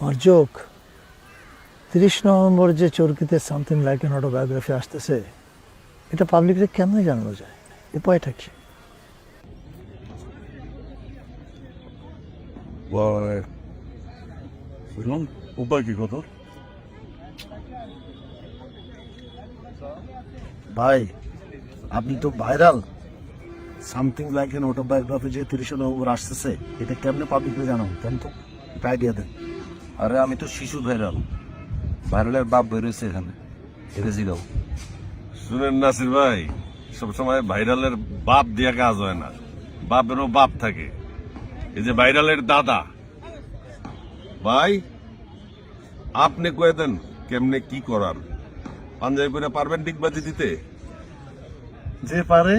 মর্যোক 30 November যে চরকিতে something like an autobiography আসতেছে, এটা পাবলিককে কেমনে জানানো যায়? উপায়টা কি? উপায় কি কত? ভাই, আপনি তো viral. Something like N autobiography যে 30 নভেম্বর আসতেছে, এটা কেমনে পাবলিককে জানাবো? কেন তো একটা আইডিয়া দেন। আরে আমি তো শিশু ভাইরাল, ভাইরালের বাপ বেরোয়েছে এখানে, এটা জিগাও। শুনেন নাসির ভাই, সবসময় ভাইরালের বাপ দিয়ে কাজ হয় না, বাপেরও বাপ থাকে। এই যে ভাইরালের দাদা ভাই, আপনি কয়ে দেন কেমনে কি করার। পাঞ্জাবি পরে পারবেন ডিগবাজি দিতে? যে পারে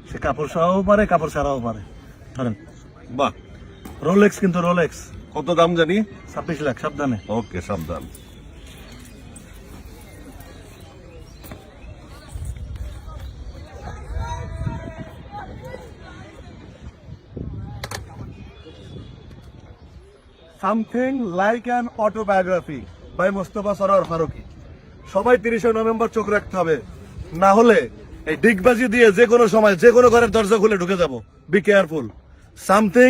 সে কাপড় সরাও পারে, কাপড় ছাড়াও পারে। ধরেন বাহ, রোলেক্স, কিন্তু রোলেক্স কত দাম জানি? 26 লাখ, সাবধানে। ওকে, সাবধান। Something like an autobiography by Mostofa Sarwar Farooki. সবাই 30 নভেম্বর চোখ রাখতে হবে, না হলে এই ডিগবাজি দিয়ে যে কোনো সময় যে কোনো ঘরের দরজা খুলে ঢুকে যাব। Be careful. Something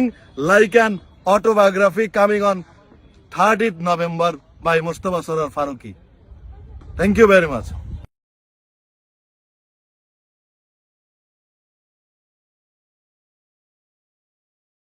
like an autobiography coming on 30th November by Mostofa Sarwar Farooki. Thank you very much.